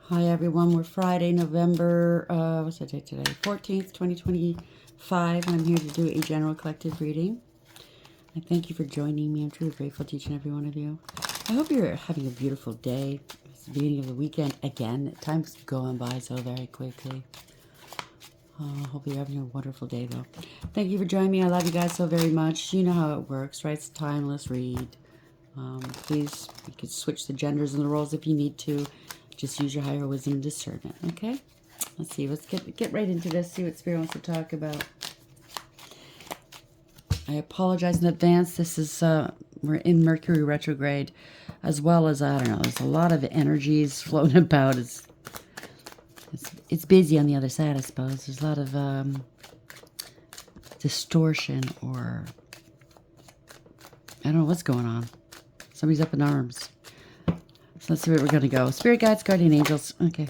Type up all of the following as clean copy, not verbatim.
Hi everyone, we're Friday, November, what's the date today? 14th, 2025, and I'm here to do a general collective reading. I thank you for joining me. I'm truly grateful to each and every one of you. I hope you're having a beautiful day. It's the beginning of the weekend again. Time's going by so very quickly. Hope you're having a wonderful day though. Thank you for joining me. I love you guys so very much. You know how it works, right? It's a timeless read. Please, you could switch the genders and the roles if you need to. Just use your higher wisdom and discernment, okay? Let's see. Let's get right into this. See what Spirit wants to talk about. I apologize in advance. This is we're in Mercury retrograde, as well as I don't know. There's a lot of energies floating about. It's busy on the other side, I suppose. There's a lot of distortion, or I don't know what's going on. Somebody's up in arms. So let's see where we're going to go. Spirit guides, guardian angels. Okay.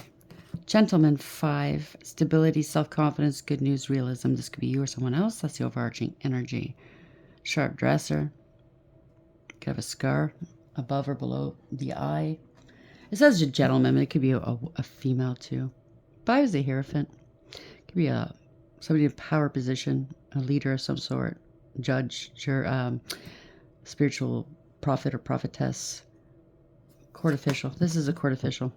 Gentleman 5. Stability, self-confidence, good news, realism. This could be you or someone else. That's the overarching energy. Sharp dresser. Could have a scar above or below the eye. It says a gentleman, but it could be a female too. 5 is a Hierophant. It could be somebody in a power position, a leader of some sort, judge, spiritual prophet or prophetess. Court official. This is a court official.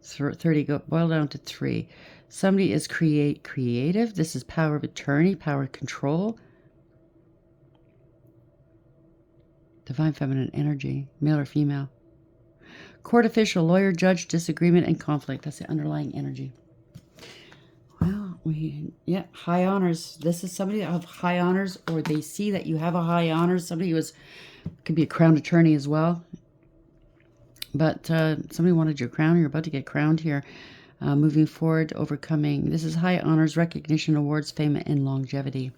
30 go boil down to 3. Somebody is creative. This is power of attorney, power of control. Divine feminine energy, male or female. Court official, lawyer, judge, disagreement, and conflict. That's the underlying energy. Well, high honors. This is somebody of high honors, or they see that you have a high honors. Somebody who could be a crown attorney as well. But somebody wanted your crown. You're about to get crowned here. Moving forward, overcoming. This is high honors, recognition, awards, fame, and longevity.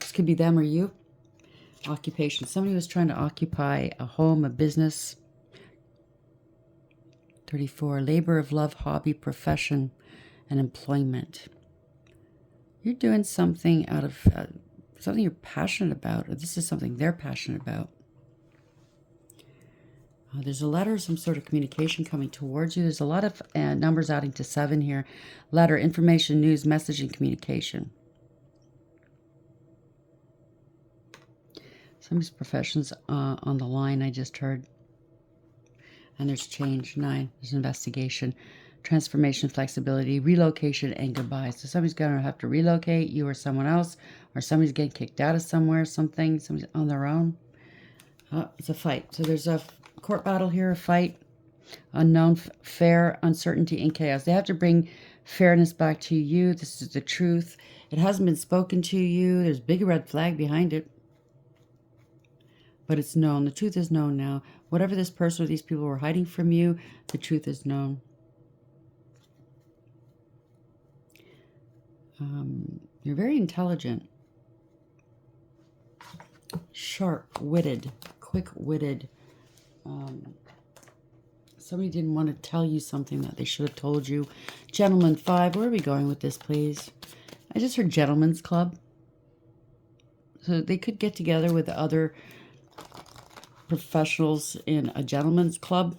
This could be them or you. Occupation. Somebody was trying to occupy a home, a business. 34. Labor of love, hobby, profession, and employment. You're doing something out of something you're passionate about, or this is something they're passionate about. There's a letter, some sort of communication coming towards you. There's a lot of numbers adding to 7 here. Letter, information, news, messaging, communication. Somebody's profession's on the line, I just heard. And there's change. 9, there's investigation, transformation, flexibility, relocation, and goodbye. So somebody's going to have to relocate, you or someone else, or somebody's getting kicked out of somewhere, somebody's on their own. It's a fight. So there's a court battle here, a fight, unknown, fair, uncertainty, and chaos. They have to bring fairness back to you. This is the truth. It hasn't been spoken to you. There's a big red flag behind it. But it's known. The truth is known now. Whatever this person or these people were hiding from you, the truth is known. You're very intelligent. Sharp-witted. Quick-witted. Somebody didn't want to tell you something that they should have told you. Gentleman 5. Where are we going with this, please? I just heard Gentleman's Club. So they could get together with other professionals in a gentleman's club.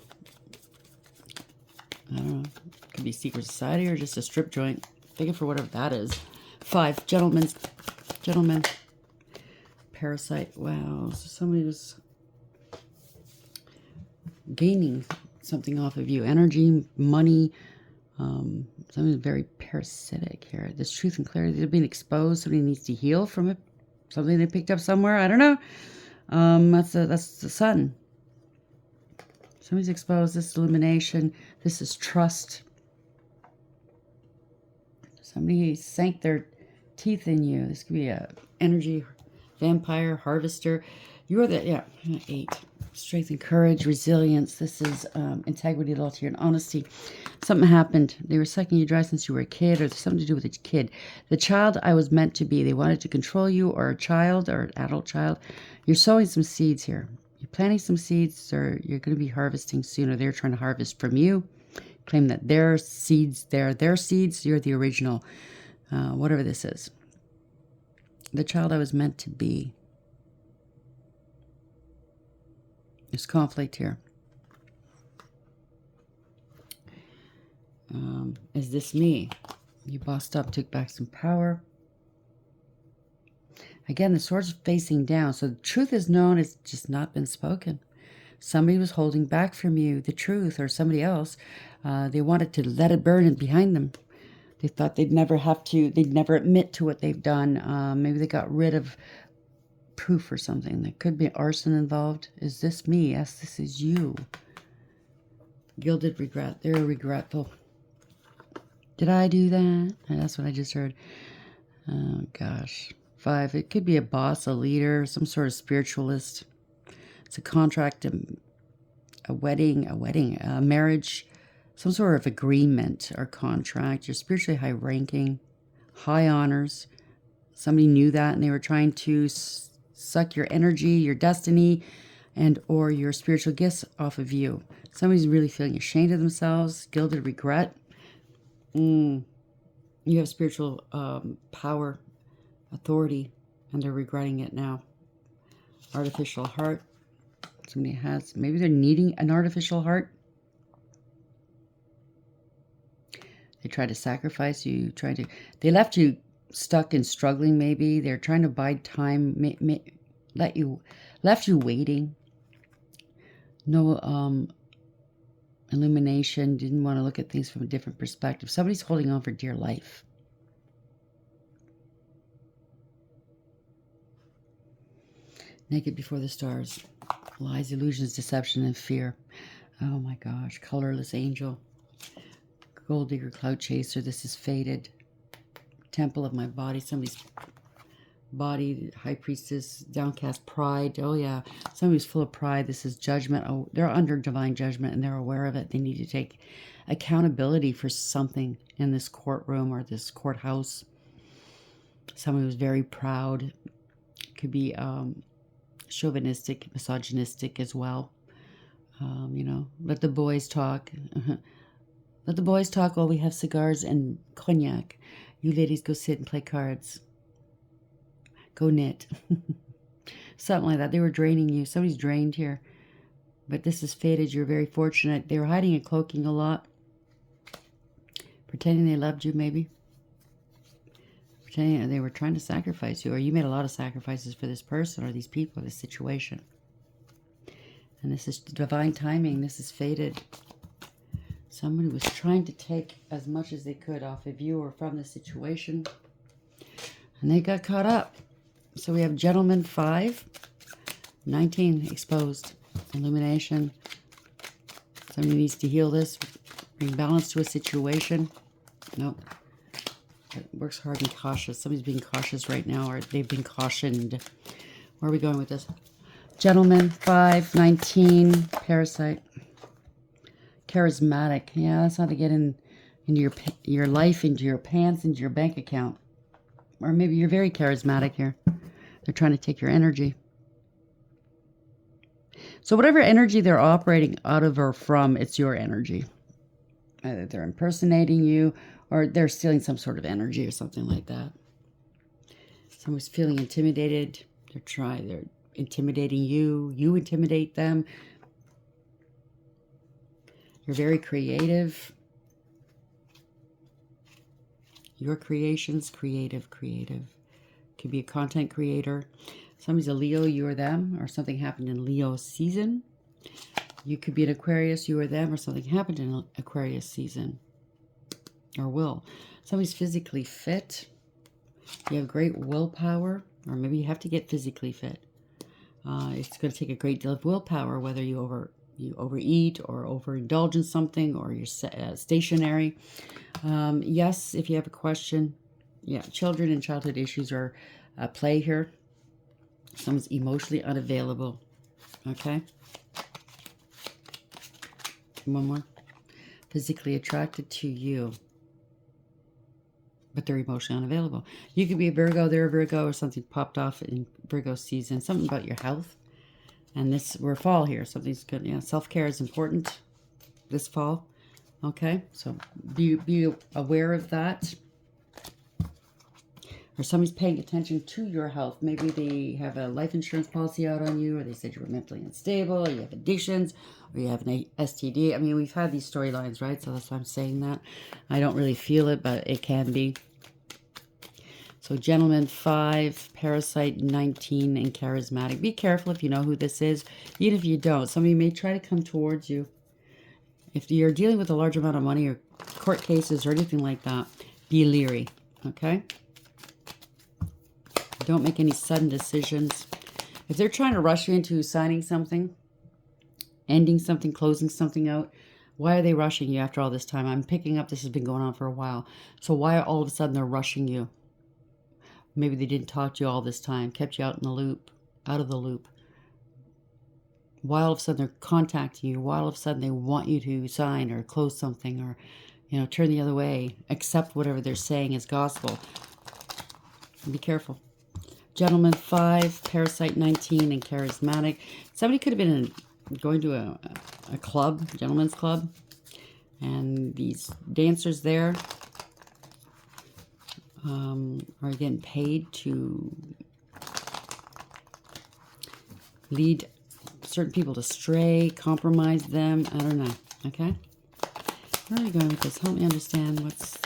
I don't know. It could be secret society or just a strip joint. Take it for whatever that is. 5. Gentlemen. Parasite. Wow. So somebody was gaining something off of you. Energy, money. Something very parasitic here. This truth and clarity. They're being exposed. Somebody needs to heal from it. Something they picked up somewhere. I don't know. That's the sun. Somebody's exposed. This is illumination. This is trust. Somebody sank their teeth in you. This could be a energy vampire, harvester. You are the 8. Strength and courage, resilience. This is integrity, loyalty, and honesty. Something happened. They were sucking you dry since you were a kid, or there's something to do with a kid. The child I was meant to be. They wanted to control you, or a child, or an adult child. You're sowing some seeds here. You're planting some seeds, or you're going to be harvesting soon, or they're trying to harvest from you. Claim that their seeds, they're their seeds. You're the original, whatever this is. The child I was meant to be. There's conflict here. Is this me? You bossed up, took back some power. Again, the sword's facing down. So the truth is known, it's just not been spoken. Somebody was holding back from you the truth, or somebody else. They wanted to let it burn behind them. They thought they'd never admit to what they've done. Maybe they got rid of proof or something. There could be arson involved. Is this me? Yes, this is you. Gilded regret. They're regretful. Did I do that? That's what I just heard. Oh, gosh. 5. It could be a boss, a leader, some sort of spiritualist. It's a contract, a wedding, a marriage, some sort of agreement or contract. You're spiritually high ranking, high honors. Somebody knew that and they were trying to suck your energy, your destiny, and or your spiritual gifts off of you. Somebody's really feeling ashamed of themselves, gilded regret. You have spiritual power, authority, and they're regretting it now. Artificial heart. Somebody has, maybe they're needing an artificial heart. They tried to sacrifice you, they left you stuck and struggling maybe. They're trying to bide time, left you waiting. No illumination, didn't want to look at things from a different perspective. Somebody's holding on for dear life. Naked before the stars. Lies, illusions, deception, and fear. Oh my gosh. Colorless angel. Gold digger, cloud chaser. This is faded. Temple of my body. Somebody's body. High priestess. Downcast pride. Oh yeah. Somebody's full of pride. This is judgment. Oh, they're under divine judgment and they're aware of it. They need to take accountability for something in this courtroom or this courthouse. Somebody was very proud. Could be chauvinistic, misogynistic as well. Let the boys talk. Let the boys talk while we have cigars and cognac. You ladies go sit and play cards. Go knit. Something like that. They were draining you. Somebody's drained here. But this is faded. You're very fortunate. They were hiding and cloaking a lot. Pretending they loved you, maybe. Pretending they were trying to sacrifice you. Or you made a lot of sacrifices for this person or these people, this situation. And this is divine timing. This is faded. Somebody was trying to take as much as they could off of you or from the situation. And they got caught up. So we have gentleman 5. 19, exposed. Illumination. Somebody needs to heal this. Bring balance to a situation. Nope. It works hard and cautious. Somebody's being cautious right now, or they've been cautioned. Where are we going with this? Gentleman 5, 19, parasite. Charismatic. Yeah, that's how to get into your life, into your pants, into your bank account. Or maybe you're very charismatic here. They're trying to take your energy. So whatever energy they're operating out of or from, it's your energy. Either they're impersonating you or they're stealing some sort of energy or something like that. Someone's feeling intimidated. They're intimidating you. You intimidate them. You're very creative. Your creations, creative. Could be a content creator. Somebody's a Leo, you or them, or something happened in Leo season. You could be an Aquarius, you or them, or something happened in Aquarius season. Or will. Somebody's physically fit. You have great willpower, or maybe you have to get physically fit. It's going to take a great deal of willpower, whether you overeat or overindulge in something, or you're stationary. Yes, if you have a question. Yeah, children and childhood issues are at play here. Someone's emotionally unavailable. Okay. One more. Physically attracted to you, but they're emotionally unavailable. You could be a Virgo, they're a Virgo, or something popped off in Virgo season. Something about your health. And we're fall here. Something's good. Yeah, self-care is important this fall. Okay, so be aware of that. or somebody's paying attention to your health. Maybe they have a life insurance policy out on you, or they said you were mentally unstable, or you have addictions, or you have an STD. I mean, we've had these storylines, right? So that's why I'm saying that. I don't really feel it, but it can be. So gentleman 5, parasite 19, and charismatic. Be careful if you know who this is. Even if you don't, somebody may try to come towards you. If you're dealing with a large amount of money or court cases or anything like that, be leery, okay? Don't make any sudden decisions. If they're trying to rush you into signing something, ending something, closing something out, why are they rushing you after all this time? I'm picking up this has been going on for a while. So why all of a sudden they're rushing you? Maybe they didn't talk to you all this time, kept you out of the loop. Why all of a sudden they're contacting you? Why all of a sudden they want you to sign or close something or, you know, turn the other way, accept whatever they're saying as gospel? Be careful. Gentleman 5, parasite 19, and charismatic. Somebody could have been going to a club, gentleman's club, and these dancers there are getting paid to lead certain people to stray, compromise them. I don't know. Okay? Where are we going with this? Help me understand what's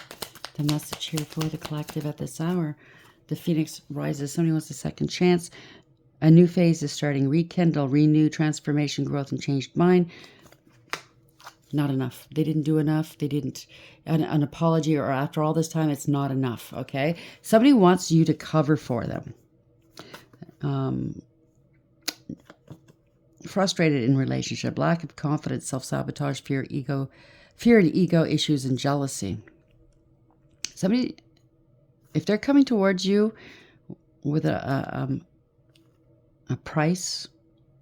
the message here for the collective at this hour. The phoenix rises. Somebody wants a second chance. A new phase is starting. Rekindle, renew, transformation, growth, and changed mind. Not enough. They didn't do enough. They didn't. An apology, or after all this time, it's not enough. Okay? Somebody wants you to cover for them. Frustrated in relationship, lack of confidence, self-sabotage, fear and ego issues, and jealousy. Somebody, if they're coming towards you with a price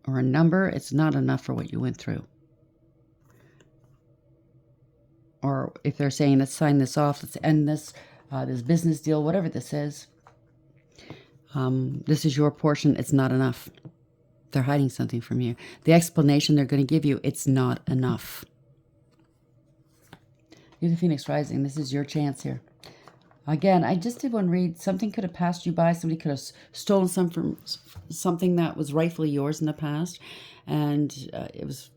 or a number, it's not enough for what you went through. Or if they're saying, let's sign this off, let's end this, this business deal, whatever this is, this is your portion, it's not enough. They're hiding something from you. The explanation they're going to give you, it's not enough. You're the Phoenix Rising. This is your chance here. Again, I just did one read. Something could have passed you by. Somebody could have stolen something that was rightfully yours in the past. And it was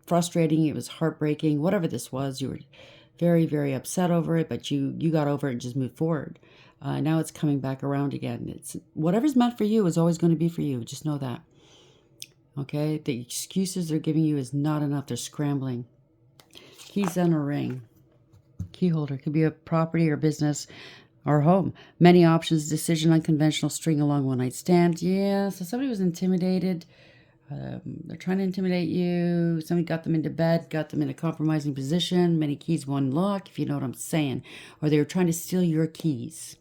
frustrating. It was heartbreaking. Whatever this was, you were very, very upset over it. But you got over it and just moved forward. Now it's coming back around again. It's whatever's meant for you is always going to be for you. Just know that. Okay, the excuses they're giving you is not enough. They're scrambling. Keys on a ring. Key holder. Could be a property or business or home. Many options. Decision. Unconventional. String along. One night stand. Yeah, so somebody was intimidated. They're trying to intimidate you. Somebody got them into bed. Got them in a compromising position. Many keys, one lock, if you know what I'm saying. Or they were trying to steal your keys.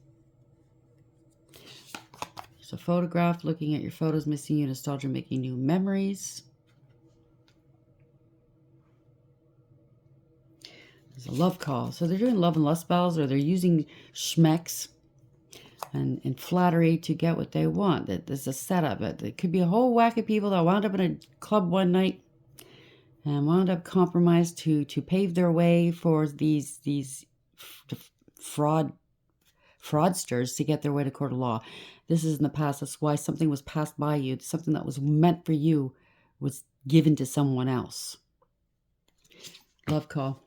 So photograph, looking at your photos, missing you, nostalgia, making new memories. There's a love call. So they're doing love and lust spells, or they're using schmecks and flattery to get what they want. There's a setup. It could be a whole whack of people that wound up in a club one night and wound up compromised to pave their way for these fraudsters to get their way to court of law. This is in the past. That's why something was passed by you. Something that was meant for you was given to someone else. Love call.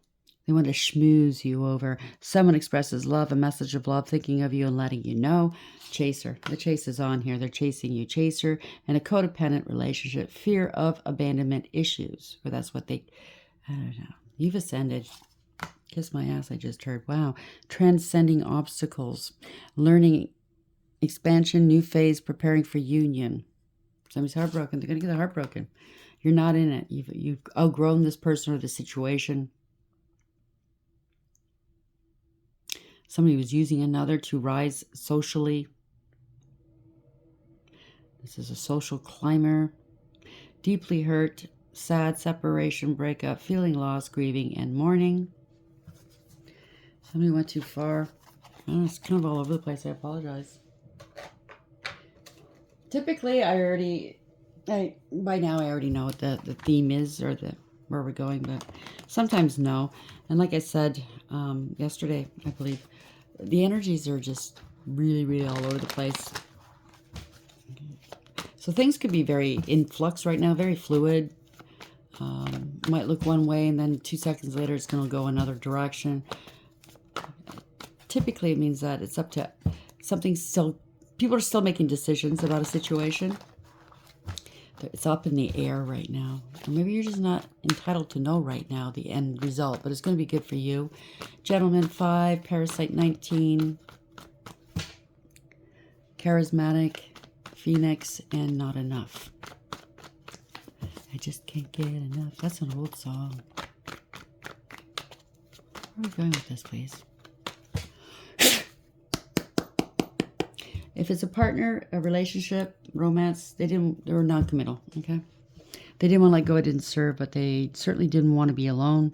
They want to schmooze you over. Someone expresses love, a message of love, thinking of you and letting you know. Chaser. The chase is on here. They're chasing you. Chaser. And a codependent relationship. Fear of abandonment issues. Or that's what they... I don't know. You've ascended. Kiss my ass, I just heard. Wow. Transcending obstacles. Learning expansion, new phase, preparing for union. Somebody's heartbroken. They're going to get heartbroken. You're not in it. You've outgrown this person or the situation. Somebody was using another to rise socially. This is a social climber. Deeply hurt, sad, separation, breakup, feeling loss, grieving, and mourning. Somebody went too far. Oh, it's kind of all over the place. I apologize. Typically, by now I already know what the theme is or where we're going, but sometimes no. And like I said yesterday, I believe, the energies are just Really, really all over the place. So things could be very in flux right now, very fluid. Might look one way and then 2 seconds later it's going to go another direction. Typically it means that it's up to something still, people are still making decisions about a situation. It's up in the air right now. Or maybe you're just not entitled to know right now the end result, but it's going to be good for you. Gentleman 5, Parasite 19, Charismatic, Phoenix, and Not Enough. I just can't get enough. That's an old song. Where are we going with this, please? If it's a partner, a relationship, romance, they were non-committal, okay? They didn't want to let go, it didn't serve, but they certainly didn't want to be alone.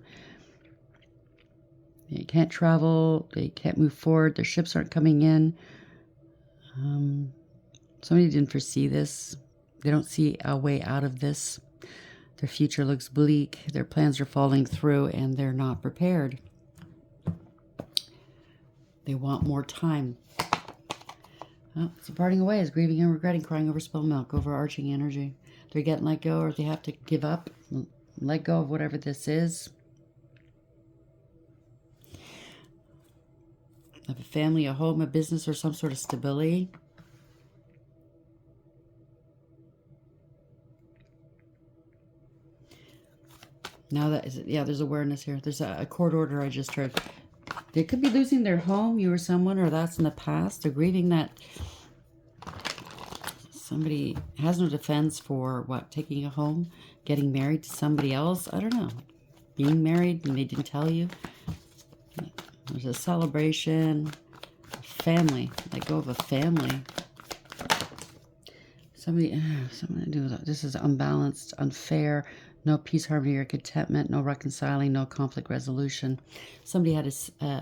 They can't travel, they can't move forward, their ships aren't coming in. Somebody didn't foresee this. They don't see a way out of this. Their future looks bleak, their plans are falling through, and they're not prepared. They want more time. Well, it's parting away, is grieving and regretting, crying over spilled milk, overarching energy. They're getting let go, or they have to give up, let go of whatever this is. Have a family, a home, a business, or some sort of stability. Now that is, yeah, there's awareness here. There's a court order I just heard. They could be losing their home, you or someone, or that's in the past. They're grieving that somebody has no defense for what, taking a home, getting married to somebody else. I don't know. Being married and they didn't tell you. There's a celebration. Family. Let go of a family. Something to do with that. This is unbalanced, unfair. No peace, harmony, or contentment. No reconciling. No conflict resolution. Somebody had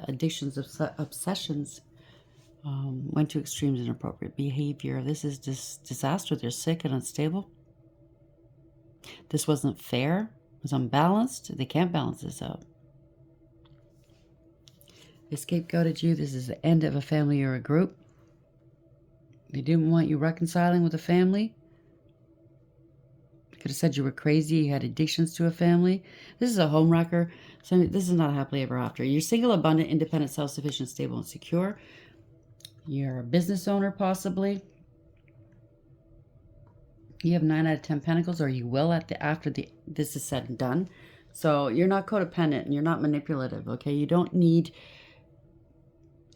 addictions, obsessions. Went to extremes, inappropriate behavior. This is disaster. They're sick and unstable. This wasn't fair. It was unbalanced. They can't balance this out. They scapegoated you. This is the end of a family or a group. They didn't want you reconciling with a family. They could have said you were crazy. You had addictions to a family. This is a home wrecker. So this is not a happily ever after. You're single, abundant, independent, self-sufficient, stable, and secure. You're a business owner, possibly. You have 9 out of 10 pentacles, or you will after this is said and done. So you're not codependent and you're not manipulative, okay? You don't need...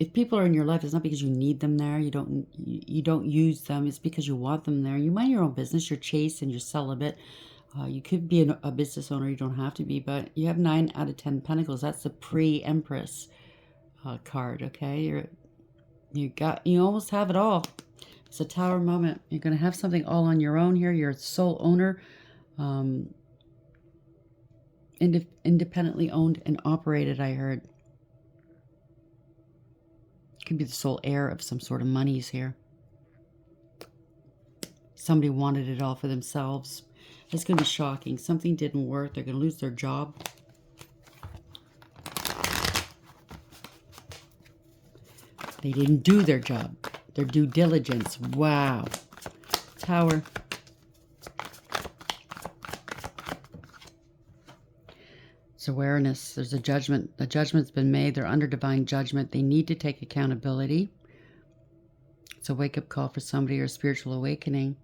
If people are in your life, it's not because you need them there. You don't use them. It's because you want them there. You mind your own business. You're chaste and you're celibate. You could be a business owner. You don't have to be, but you have 9 out of 10 pentacles. That's the pre-Empress card. Okay, you almost have it all. It's a Tower moment. You're going to have something all on your own here. You're a sole owner, independently owned and operated. I heard. Could be the sole heir of some sort of monies here. Somebody wanted it all for themselves. It's going to be shocking. Something didn't work. They're going to lose their job. They didn't do their job. Their due diligence. Wow. Tower. It's awareness. There's a judgment. The judgment's been made. They're under divine judgment. They need to take accountability. It's a wake-up call for somebody or a spiritual awakening.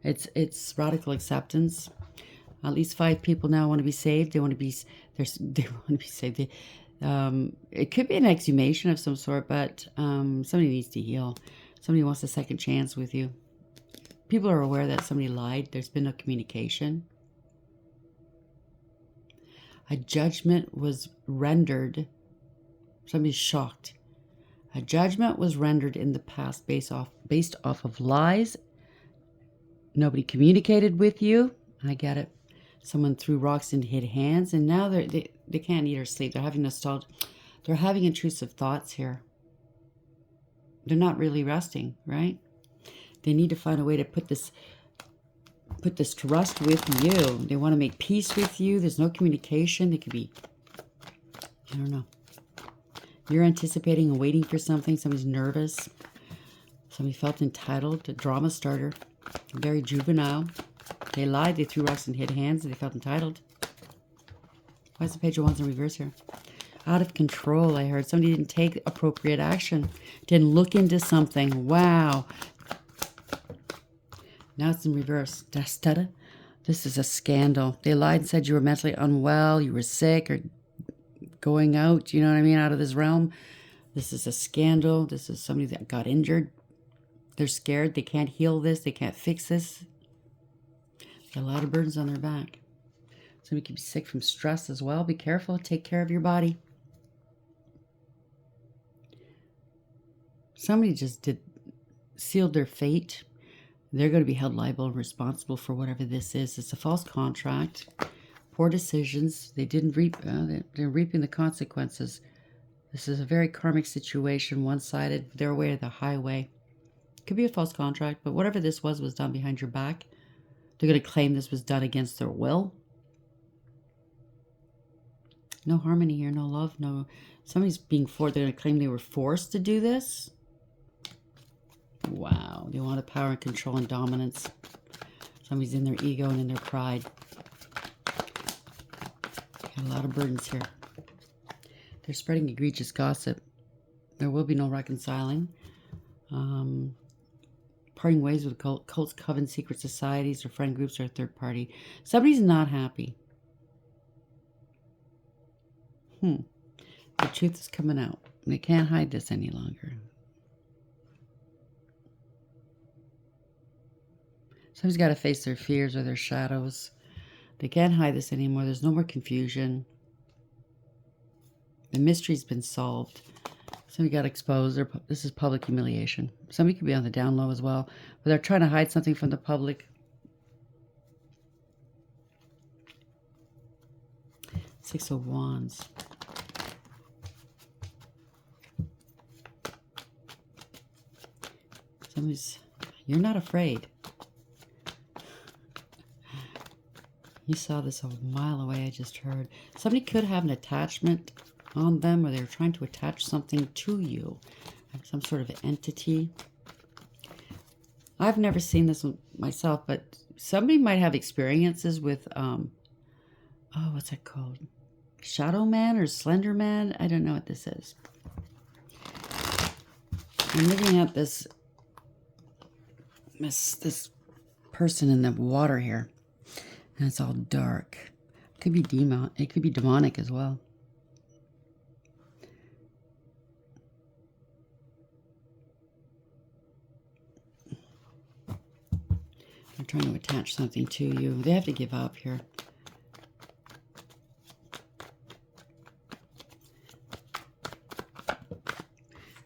It's radical acceptance. At least 5 people now want to be saved. They want to be saved. It could be an exhumation of some sort, but somebody needs to heal. Somebody wants a second chance with you. People are aware that somebody lied. There's been no communication. A judgment was rendered. Somebody's shocked. A judgment was rendered in the past based off of lies. Nobody communicated with you. I get it. Someone threw rocks and hid hands, and now they can't eat or sleep. They're having nostalgia. They're having intrusive thoughts here. They're not really resting, right? They need to find a way to put this trust with you. They want to make peace with you. There's no communication. It could be, I don't know. You're anticipating and waiting for something. Somebody's nervous. Somebody felt entitled, a drama starter, very juvenile. They lied, they threw rocks and hid hands, and they felt entitled. Why is the Page of Wands in reverse here? Out of control, I heard. Somebody didn't take appropriate action. Didn't look into something. Wow. Now it's in reverse. This is a scandal. They lied and said you were mentally unwell, you were sick, or going out, you know what I mean, out of this realm. This is a scandal. This is somebody that got injured. They're scared. They can't heal this. They can't fix this. Got a lot of burdens on their back. Somebody could be sick from stress as well. Be careful. Take care of your body. Somebody just sealed their fate. They're going to be held liable and responsible for whatever this is. It's a false contract. Poor decisions. They didn't reap. They're reaping the consequences. This is a very karmic situation. One-sided. Their way or the highway. Could be a false contract, but whatever this was done behind your back. They're going to claim this was done against their will. No harmony here. No love. No. Somebody's being forced. They're going to claim they were forced to do this. Wow. They want power and control and dominance. Somebody's in their ego and in their pride. Got a lot of burdens here. They're spreading egregious gossip. There will be no reconciling. Parting ways with cults, covens, secret societies, or friend groups, or a third party. Somebody's not happy. The truth is coming out. They can't hide this any longer. Somebody's got to face their fears or their shadows. They can't hide this anymore. There's no more confusion. The mystery's been solved. Somebody got exposed. This is public humiliation. Somebody could be on the down low as well, but they're trying to hide something from the public. Six of Wands. You're not afraid. You saw this a mile away, I just heard. Somebody could have an attachment on them, or they're trying to attach something to you. Some sort of entity. I've never seen this myself, but somebody might have experiences with, what's that called? Shadow Man or Slender Man? I don't know what this is. I'm looking at this person in the water here, and it's all dark. It could be it could be demonic as well. They're trying to attach something to you. They have to give up here.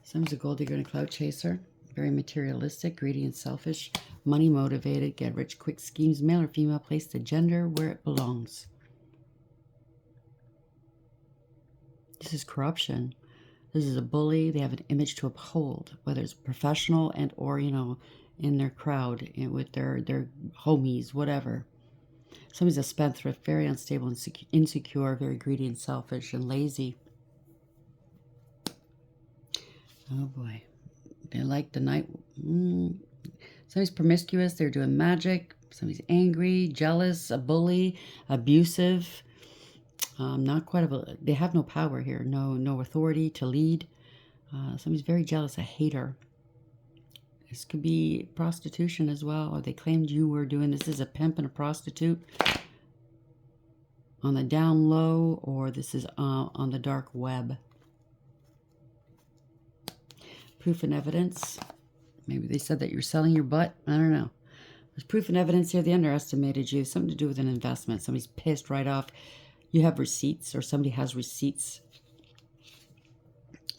Someone's a gold digger and a cloud chaser. Very materialistic, greedy and selfish. Money motivated, get rich quick schemes. Male or female, place the gender where it belongs. This is corruption. This is a bully. They have an image to uphold, whether it's professional and or, in their crowd, with their homies, whatever. Somebody's a spendthrift, very unstable and insecure, very greedy and selfish and lazy. Oh boy. They like the night. Somebody's promiscuous. They're doing magic. Somebody's angry, jealous, a bully, abusive. Not quite they have no power here. No authority to lead. Somebody's very jealous, a hater. This could be prostitution as well, or they claimed you were doing this as a pimp and a prostitute on the down low, or this is on the dark web. Proof and evidence. Maybe they said that you're selling your butt. I don't know. There's proof and evidence here. They underestimated you. Something to do with an investment. Somebody's pissed right off. You have receipts, or somebody has receipts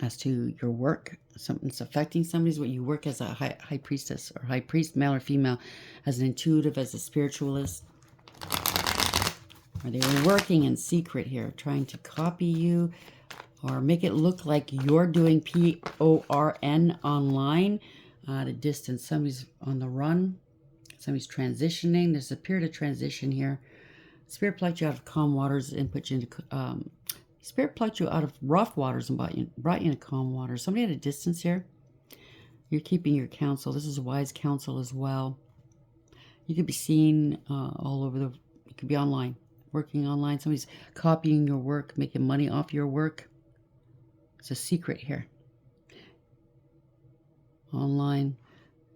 as to your work. Something's affecting somebody's what you work as a high priestess or high priest, male or female, as an intuitive, as a spiritualist. Or they were working in secret here, trying to copy you or make it look like you're doing PORN online at a distance. Somebody's on the run. Somebody's transitioning. There's a period of transition here. Spirit plucked you out of calm waters and put you into... Spirit plucked you out of rough waters and brought you into calm waters. Somebody at a distance here. You're keeping your counsel. This is wise counsel as well. You could be seen all over you could be online, working online. Somebody's copying your work, making money off your work. It's a secret here. Online.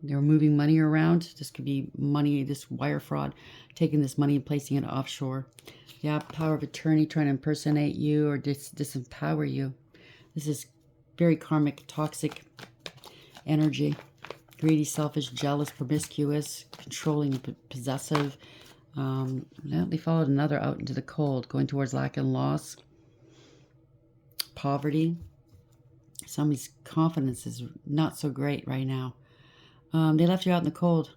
They're moving money around. This could be money, this wire fraud, taking this money and placing it offshore. Yeah, power of attorney trying to impersonate you or disempower you. This is very karmic, toxic energy. Greedy, selfish, jealous, promiscuous, controlling, possessive. They followed another out into the cold, going towards lack and loss. Poverty. Somebody's confidence is not so great right now. They left you out in the cold.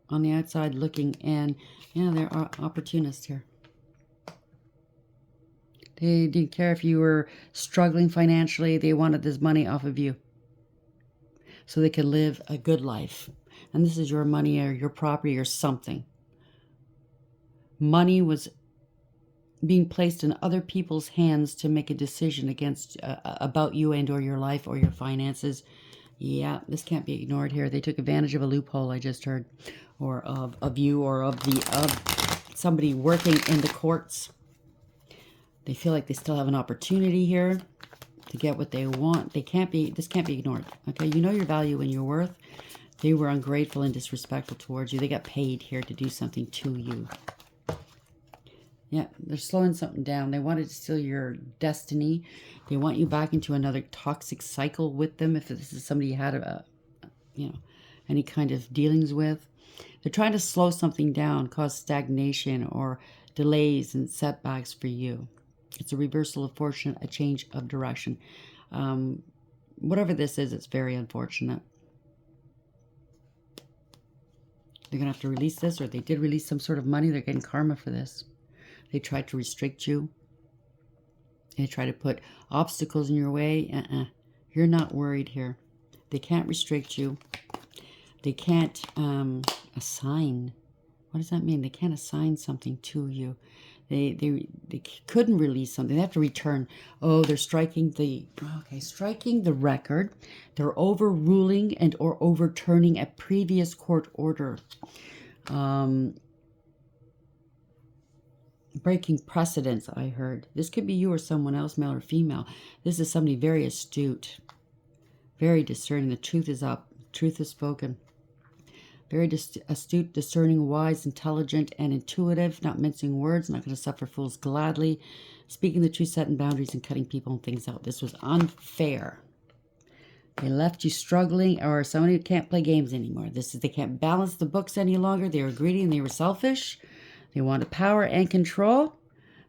On the outside looking in. Yeah, they're opportunists here. They didn't care if you were struggling financially. They wanted this money off of you so they could live a good life. And this is your money or your property or something. Money was being placed in other people's hands to make a decision against about you and or your life or your finances. Yeah, this can't be ignored here. They took advantage of a loophole, I just heard, or of you or of somebody working in the courts. They feel like they still have an opportunity here to get what they want. This can't be ignored. Okay, you know your value and your worth. They were ungrateful and disrespectful towards you. They got paid here to do something to you. Yeah, they're slowing something down. They wanted to steal your destiny. They want you back into another toxic cycle with them. If this is somebody you had any kind of dealings with. They're trying to slow something down, cause stagnation or delays and setbacks for you. It's a reversal of fortune, a change of direction. Whatever this is, it's very unfortunate. They're going to have to release this, or they did release some sort of money. They're getting karma for this. They tried to restrict you. They try to put obstacles in your way. You're not worried here. They can't restrict you. They can't assign. What does that mean? They can't assign something to you. They couldn't release something. They have to return. Oh, they're striking the record. They're overruling and or overturning a previous court order. Breaking precedence, I heard. This could be you or someone else, male or female. This is somebody very astute, very discerning. The truth is up. Truth is spoken. Very astute, discerning, wise, intelligent, and intuitive. Not mincing words. Not going to suffer fools gladly. Speaking the truth, setting boundaries, and cutting people and things out. This was unfair. They left you struggling, or somebody who can't play games anymore. They can't balance the books any longer. They were greedy and they were selfish. They wanted power and control.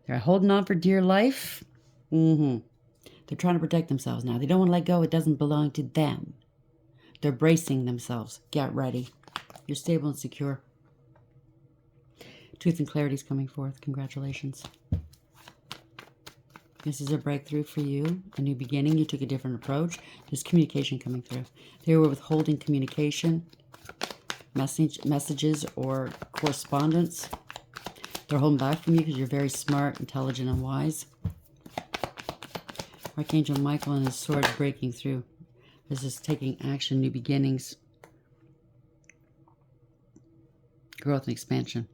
They're holding on for dear life. They're trying to protect themselves now. They don't want to let go. It doesn't belong to them. They're bracing themselves. Get ready. You're stable and secure. Truth and clarity is coming forth. Congratulations. This is a breakthrough for you. A new beginning. You took a different approach. There's communication coming through. They were withholding communication, messages, or correspondence. They're holding back from you because you're very smart, intelligent, and wise. Archangel Michael and his sword breaking through. This is taking action, new beginnings, growth and expansion.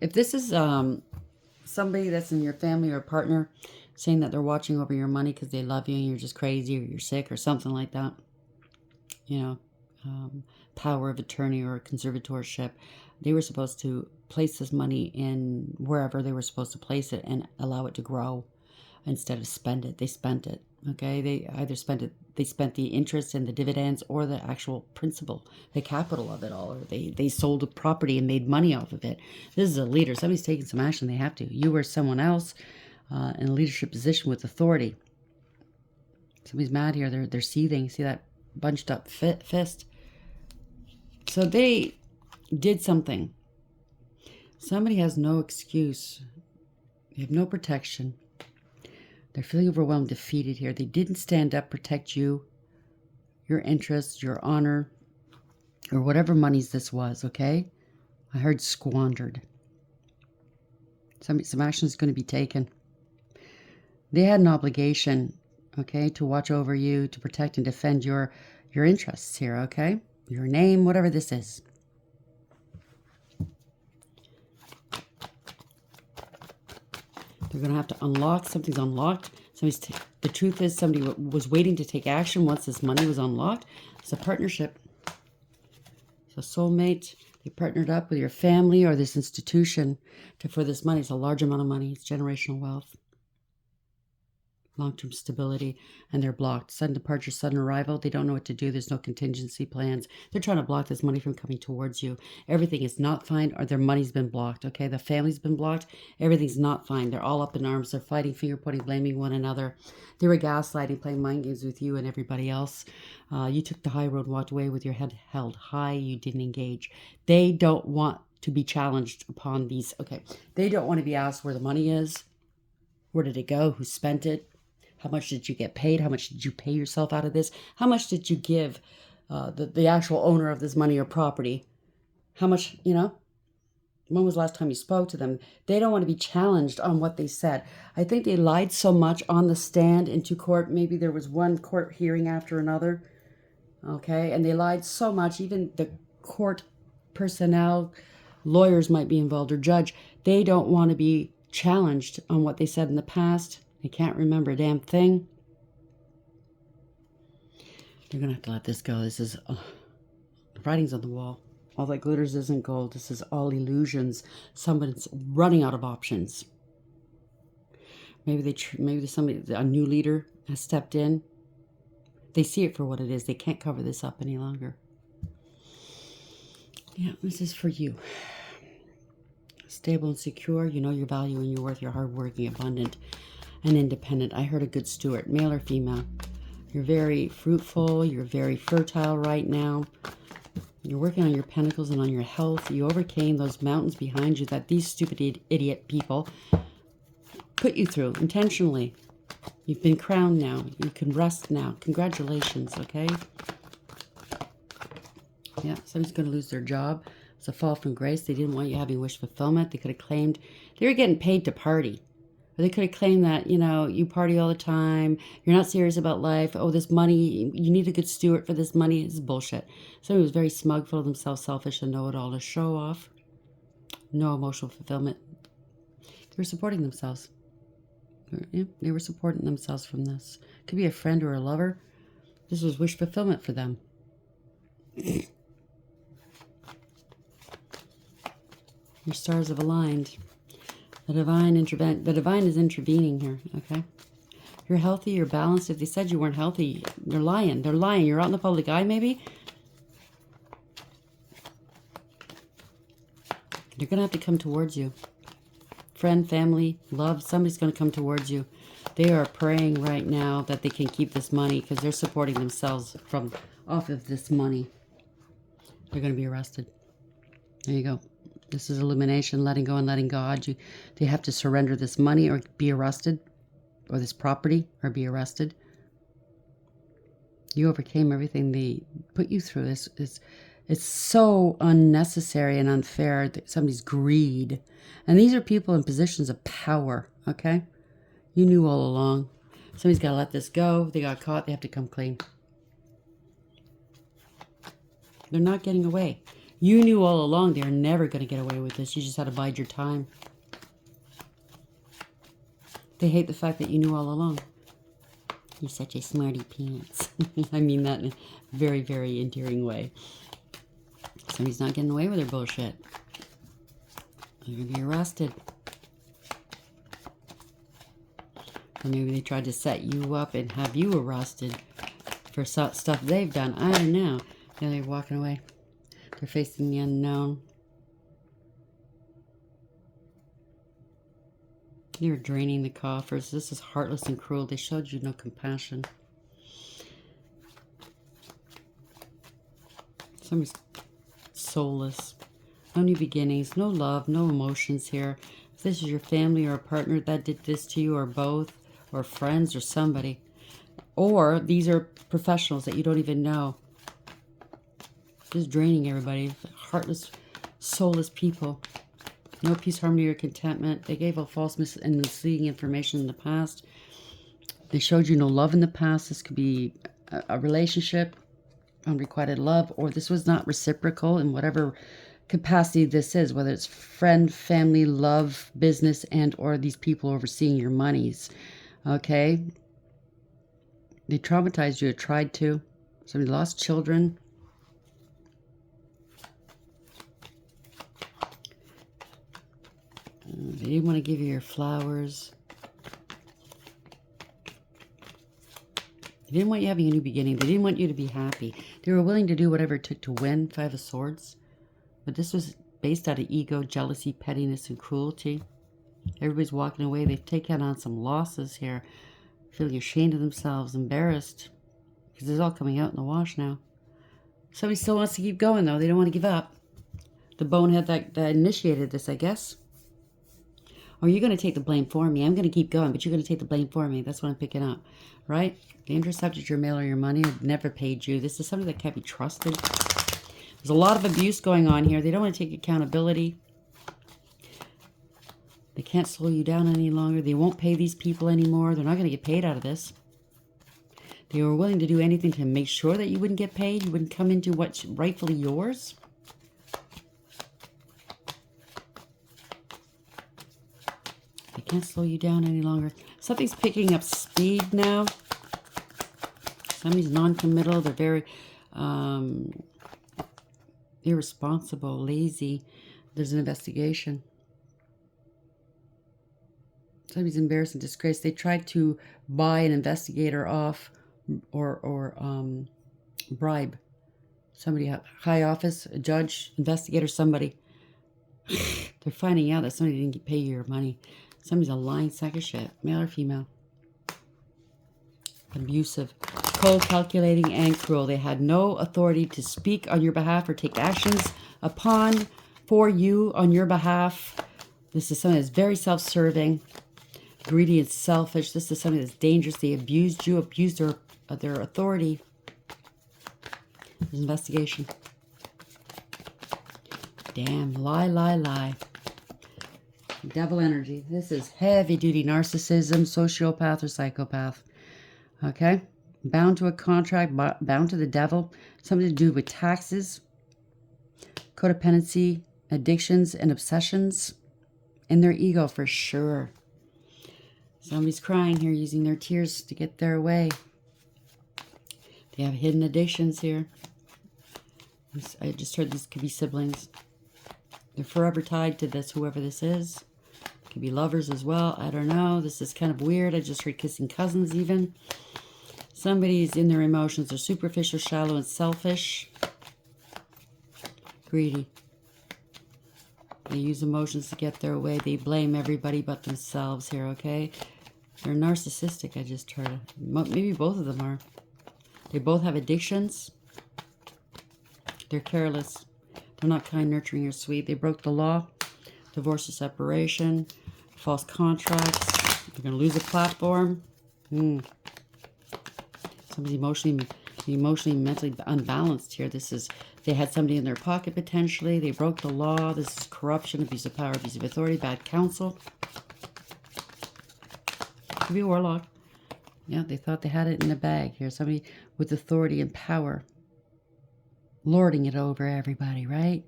If this is somebody that's in your family or a partner saying that they're watching over your money because they love you and you're just crazy or you're sick or something like that, power of attorney or conservatorship, they were supposed to place this money in wherever they were supposed to place it and allow it to grow instead of spend it. They spent it. Okay, they either spent it, they spent the interest and the dividends or the actual principal, the capital of it all, or they sold a property and made money off of it. This is a leader. Somebody's taking some action. They have to. You or someone else in a leadership position with authority. Somebody's mad here. They're seething. See that bunched up fist? So they did something. Somebody has no excuse. They have no protection. They're feeling overwhelmed, defeated here. They didn't stand up, protect you, your interests, your honor, or whatever monies this was, okay? I heard squandered. Some action is going to be taken. They had an obligation okay, to watch over you, to protect and defend your interests here, okay? Your name, whatever this is. They're going to have to unlock. Something's unlocked. The truth is somebody was waiting to take action once this money was unlocked. It's a partnership. So soulmate, they partnered up with your family or this institution for this money. It's a large amount of money. It's generational wealth. Long-term stability, and they're blocked. Sudden departure, sudden arrival. They don't know what to do. There's no contingency plans. They're trying to block this money from coming towards you. Everything is not fine, or their money's been blocked, okay? The family's been blocked. Everything's not fine. They're all up in arms. They're fighting, finger-pointing, blaming one another. They were gaslighting, playing mind games with you and everybody else. You took the high road, walked away with your head held high. You didn't engage. They don't want to be challenged upon these, okay? They don't want to be asked where the money is. Where did it go? Who spent it? How much did you get paid? How much did you pay yourself out of this? How much did you give the actual owner of this money or property? How much, when was the last time you spoke to them? They don't want to be challenged on what they said. I think they lied so much on the stand into court. Maybe there was one court hearing after another, okay? And they lied so much, even the court personnel, lawyers might be involved, or judge. They don't want to be challenged on what they said in the past. They can't remember a damn thing. They're going to have to let this go. This is writings on the wall. All that glitters isn't gold. This is all illusions. Somebody's running out of options. Maybe a new leader has stepped in. They see it for what it is. They can't cover this up any longer. Yeah, this is for you. Stable and secure. You know your value and your worth. You're hardworking, abundant, and independent. I heard a good steward, male or female. You're very fruitful. You're very fertile right now. You're working on your pentacles and on your health. You overcame those mountains behind you that these stupid idiot people put you through intentionally. You've been crowned now. You can rest now. Congratulations, okay? Yeah, somebody's going to lose their job. It's a fall from grace. They didn't want you having wish fulfillment. They could have claimed they were getting paid to party. Or they could have claimed that, you party all the time. You're not serious about life. Oh, this money, you need a good steward for this money. This is bullshit. Somebody was very smug, full of themselves, selfish, and know-it-all to show off. No emotional fulfillment. They were supporting themselves. Yeah, they were supporting themselves from this. Could be a friend or a lover. This was wish fulfillment for them. Your stars have aligned. The divine is intervening here, okay? You're healthy, you're balanced. If they said you weren't healthy, they're lying. They're lying. You're out in the public eye, maybe? They're going to have to come towards you. Friend, family, love, somebody's going to come towards you. They are praying right now that they can keep this money because they're supporting themselves off of this money. They're going to be arrested. There you go. This is illumination, letting go and letting God. They have to surrender this money or be arrested, or this property or be arrested. You overcame everything they put you through. It's so unnecessary and unfair that somebody's greed. And these are people in positions of power, okay? You knew all along. Somebody's got to let this go. They got caught. They have to come clean. They're not getting away. You knew all along they were never going to get away with this. You just had to bide your time. They hate the fact that you knew all along. You're such a smarty pants. I mean that in a very, very endearing way. Somebody's not getting away with their bullshit. They're going to be arrested. Or maybe they tried to set you up and have you arrested for stuff they've done. I don't know. Now they're walking away. They're facing the unknown. You're draining the coffers. This is heartless and cruel. They showed you no compassion. Somebody's soulless. No new beginnings. No love. No emotions here. If this is your family or a partner that did this to you, or both, or friends or somebody. Or these are professionals that you don't even know. Just draining everybody. Heartless, soulless people. No peace, harmony, or contentment. They gave a false and misleading information in the past. They showed you no love in the past. This could be a relationship, unrequited love, or this was not reciprocal in whatever capacity this is, whether it's friend, family, love, business, and or these people overseeing your monies. Okay? They traumatized you, tried to. Somebody lost children. They didn't want to give you your flowers. They didn't want you having a new beginning. They didn't want you to be happy. They were willing to do whatever it took to win. Five of Swords. But this was based out of ego, jealousy, pettiness, and cruelty. Everybody's walking away. They've taken on some losses here. Feeling ashamed of themselves, embarrassed. Because it's all coming out in the wash now. Somebody still wants to keep going, though. They don't want to give up. The bonehead that initiated this, I guess. Or you're going to take the blame for me. I'm going to keep going, but you're going to take the blame for me. That's what I'm picking up. Right? Dangerous subject, your mail or your money. I've never paid you. This is somebody that can't be trusted. There's a lot of abuse going on here. They don't want to take accountability. They can't slow you down any longer. They won't pay these people anymore. They're not going to get paid out of this. They were willing to do anything to make sure that you wouldn't get paid. You wouldn't come into what's rightfully yours. They can't slow you down any longer. Something's picking up speed now. Somebody's non-committal. They're very irresponsible, lazy. There's an investigation. Somebody's embarrassed and disgraced. They tried to buy an investigator off or bribe somebody, high office, a judge, investigator, somebody. They're finding out that somebody didn't pay you your money. Somebody's a lying sack of shit, male or female. Abusive, cold, calculating, and cruel. They had no authority to speak on your behalf or take actions upon, for you, on your behalf. This is something that's very self-serving, greedy and selfish. This is something that's dangerous. They abused you, abused their authority. There's investigation. Damn, lie, lie, lie. Devil energy. This is heavy-duty narcissism, sociopath, or psychopath. Okay? Bound to a contract, bound to the devil. Something to do with taxes, codependency, addictions, and obsessions. And their ego, for sure. Somebody's crying here, using their tears to get their way. They have hidden addictions here. I just heard these could be siblings. They're forever tied to this, whoever this is. Could be lovers as well. I don't know. This is kind of weird. I just heard kissing cousins even. Somebody's in their emotions. They're superficial, shallow, and selfish. Greedy. They use emotions to get their way. They blame everybody but themselves here, okay? They're narcissistic, I just heard. Maybe both of them are. They both have addictions. They're careless. They're not kind, nurturing, or sweet. They broke the law. Divorce or separation. False contracts. They're going to lose a platform. Somebody's emotionally, mentally unbalanced here. This is, they had somebody in their pocket potentially. They broke the law. This is corruption, abuse of power, abuse of authority, bad counsel. Could be a warlock. Yeah, they thought they had it in the bag here. Somebody with authority and power. Lording it over everybody, right?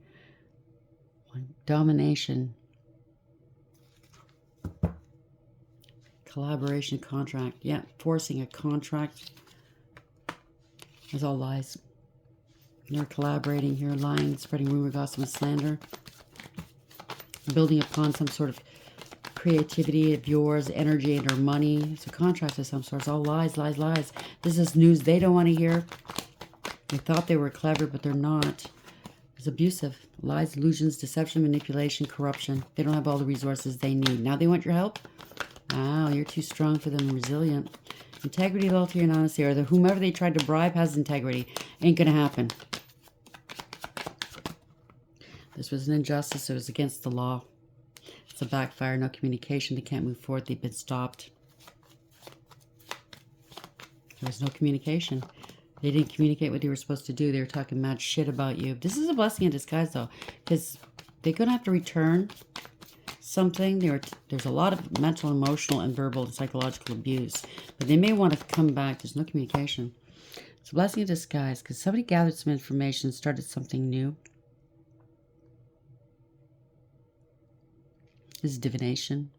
Domination. Collaboration, contract. Yeah, forcing a contract. It's all lies. They're collaborating here, lying, spreading rumor, gossip, and slander. Building upon some sort of creativity of yours, energy, and or money. It's a contract of some sort. It's all lies, lies, lies. This is news they don't want to hear. They thought they were clever, but they're not. It's abusive. Lies, illusions, deception, manipulation, corruption. They don't have all the resources they need. Now they want your help? Wow, you're too strong for them and resilient. Integrity, loyalty, and honesty. Or whomever they tried to bribe has integrity. Ain't gonna happen. This was an injustice. It was against the law. It's a backfire. No communication. They can't move forward. They've been stopped. There was no communication. They didn't communicate what they were supposed to do. They were talking mad shit about you. This is a blessing in disguise, though, because they're going to have to return something. There's a lot of mental, emotional, and verbal and psychological abuse. But they may want to come back. There's no communication. It's a blessing in disguise because somebody gathered some information and started something new. This is divination.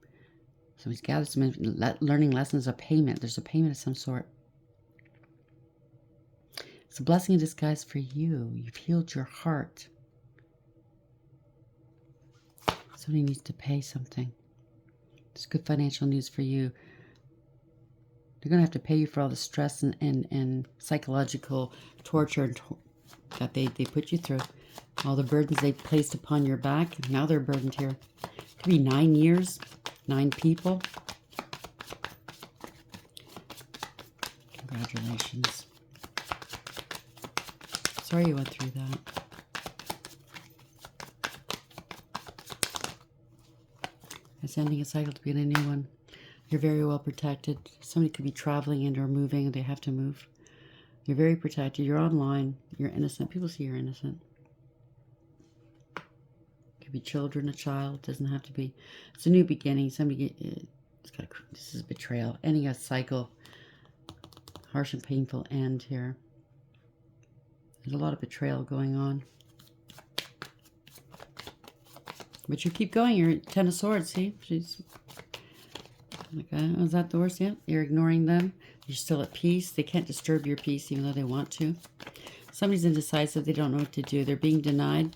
Somebody's gathered some learning lessons of payment. There's a payment of some sort. It's a blessing in disguise for you. You've healed your heart. Somebody needs to pay something. It's good financial news for you. They're going to have to pay you for all the stress and psychological torture that they put you through. All the burdens they placed upon your back. Now they're burdened here. It could be 9 years, 9 people. Congratulations. Sorry you went through that. It's ending a cycle to begin a new one. You're very well protected. Somebody could be traveling and or moving and they have to move. You're very protected. You're online. You're innocent. People see you're innocent. Could be children, a child. Doesn't have to be. It's a new beginning. This is betrayal. Ending a cycle. Harsh and painful end here. There's a lot of betrayal going on. But you keep going. You're 10 of Swords. See? She's... Okay. Is that the worst? Yeah. You're ignoring them. You're still at peace. They can't disturb your peace even though they want to. Somebody's indecisive. They don't know what to do. They're being denied.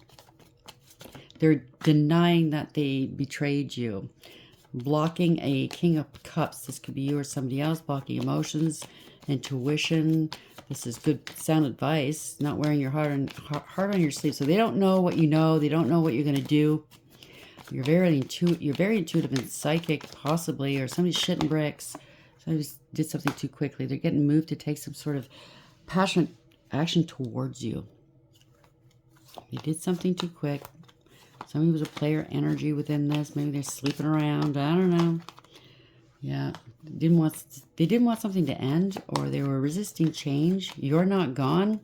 They're denying that they betrayed you. Blocking a King of Cups. This could be you or somebody else. Blocking emotions, intuition. This is good sound advice. Not wearing your heart on your sleeve. So they don't know what you know. They don't know what you're going to do. You're very intuitive and psychic, possibly, or somebody's shitting bricks. Somebody did something too quickly. They're getting moved to take some sort of passionate action towards you. They did something too quick. Somebody was a player energy within this. Maybe they're sleeping around. I don't know. Yeah, they didn't want something to end, or they were resisting change. You're not gone.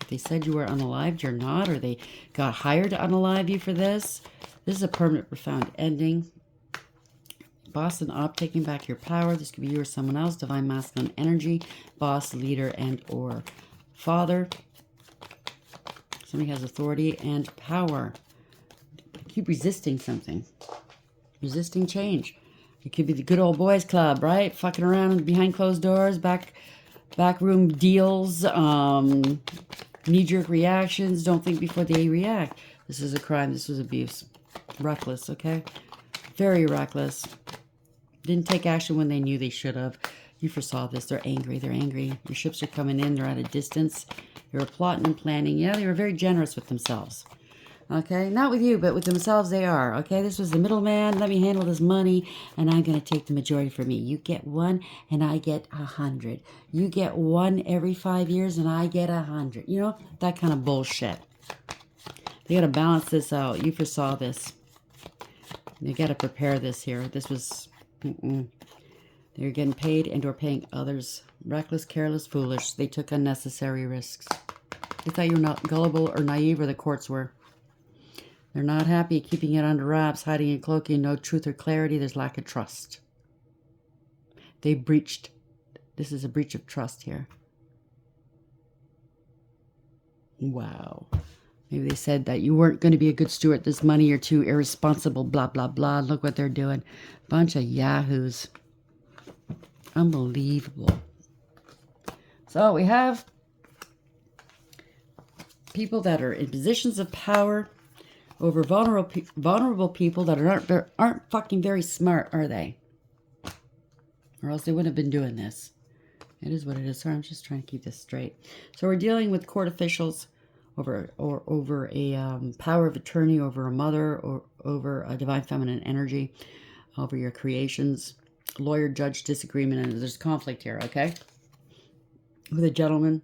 If they said you were unalived, you're not, or they got hired to unalive you for this. This is a permanent, profound ending. Boss and op, taking back your power. This could be you or someone else. Divine masculine energy. Boss, leader, and or father. Somebody has authority and power. Keep resisting something. Resisting change. It could be the good old boys club, right? Fucking around behind closed doors, backroom deals, knee-jerk reactions. Don't think before they react. This is a crime. This was abuse. Reckless, okay? Very reckless. Didn't take action when they knew they should have. You foresaw this. They're angry. They're angry. Your ships are coming in. They're at a distance. They were plotting and planning. Yeah, they were very generous with themselves. Okay? Not with you, but with themselves they are. Okay? This was the middleman. Let me handle this money, and I'm going to take the majority for me. You get 1, and I get 100. You get 1 every 5 years, and I get 100. You know? That kind of bullshit. They got to balance this out. You foresaw this. You got to prepare this here. This was... They're getting paid and or paying others. Reckless, careless, foolish. They took unnecessary risks. They thought you were not gullible or naive, or the courts were. They're not happy keeping it under wraps, hiding and cloaking, no truth or clarity. There's lack of trust. They breached. This is a breach of trust here. Wow. Maybe they said that you weren't going to be a good steward. This money, you're too irresponsible, blah, blah, blah. Look what they're doing. Bunch of yahoos. Unbelievable. So we have people that are in positions of power over vulnerable people that aren't fucking very smart, are they? Or else they wouldn't have been doing this. It is what it is. Sorry, I'm just trying to keep this straight. So we're dealing with court officials over a power of attorney, over a mother, or over a divine feminine energy, over your creations, lawyer, judge, disagreement, and there's conflict here, okay? With a gentleman,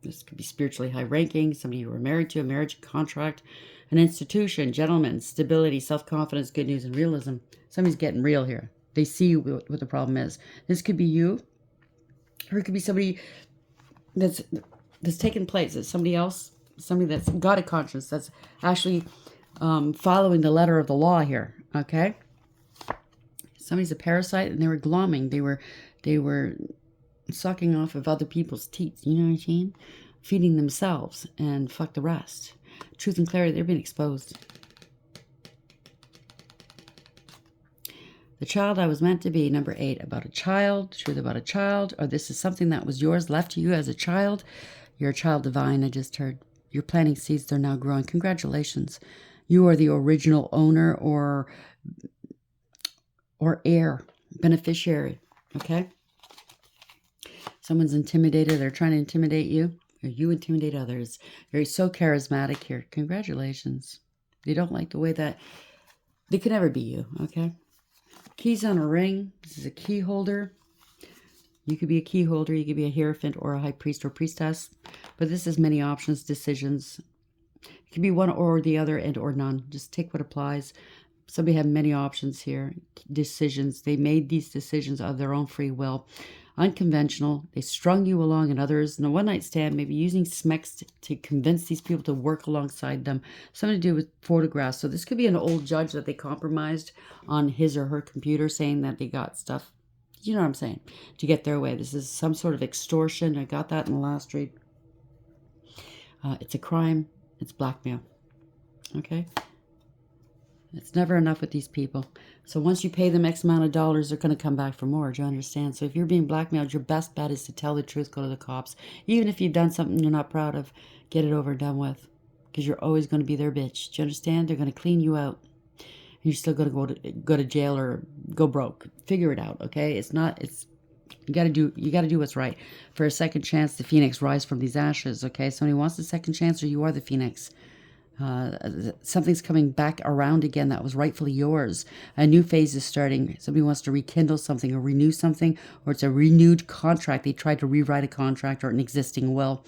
this could be spiritually high ranking, somebody you were married to, a marriage contract, an institution, gentleman, stability, self-confidence, good news, and realism. Somebody's getting real here. They see what the problem is. This could be you, or it could be somebody that's taken place. It's somebody else, somebody that's got a conscience, that's actually following the letter of the law here. Okay? Somebody's a parasite and they were glomming. They were sucking off of other people's teeth. You know what I mean? Feeding themselves and fuck the rest. Truth and clarity, they're being exposed. The child I was meant to be, number 8, about a child, truth about a child, or this is something that was yours, left to you as a child. You're a child divine, I just heard. You're planting seeds, they're now growing. Congratulations. You are the original owner or heir, beneficiary, okay? Someone's intimidated, they're trying to intimidate you, or you intimidate others. You're so charismatic here. Congratulations. They don't like the way that they could never be you, okay? Keys on a ring. This is a key holder. You could be a key holder. You could be a hierophant or a high priest or priestess. But this is many options, decisions. It could be one or the other and or none. Just take what applies. Somebody had many options here. Decisions. They made these decisions of their own free will. Unconventional. They strung you along and others. In a one-night stand, maybe using smecks to convince these people to work alongside them. Something to do with photographs. So this could be an old judge that they compromised on his or her computer, saying that they got stuff, you know what I'm saying, to get their way. This is some sort of extortion. I got that in the last read. It's a crime. It's blackmail. Okay? It's never enough with these people. So once you pay them X amount of dollars, they're going to come back for more. Do you understand? So if you're being blackmailed, your best bet is to tell the truth, go to the cops. Even if you've done something you're not proud of, get it over and done with. Because you're always going to be their bitch. Do you understand? They're going to clean you out. And you're still going to go to jail or go broke. Figure it out, okay? You got to do what's right. For a second chance, the phoenix rise from these ashes, okay? Somebody wants a second chance, or you are the phoenix. Something's coming back around again that was rightfully yours. A new phase is starting. Somebody wants to rekindle something or renew something, or it's a renewed contract. They tried to rewrite a contract or an existing will.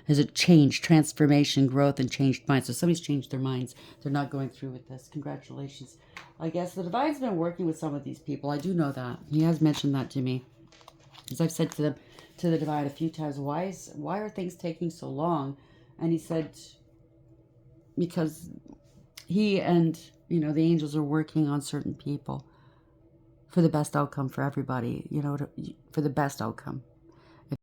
There's a change, transformation, growth, and changed minds. So somebody's changed their minds. They're not going through with this. Congratulations. I guess the divine's been working with some of these people. I do know that. He has mentioned that to me. As I've said to the divine a few times, why are things taking so long? And he said, because he and, the angels are working on certain people for the best outcome for everybody, for the best outcome.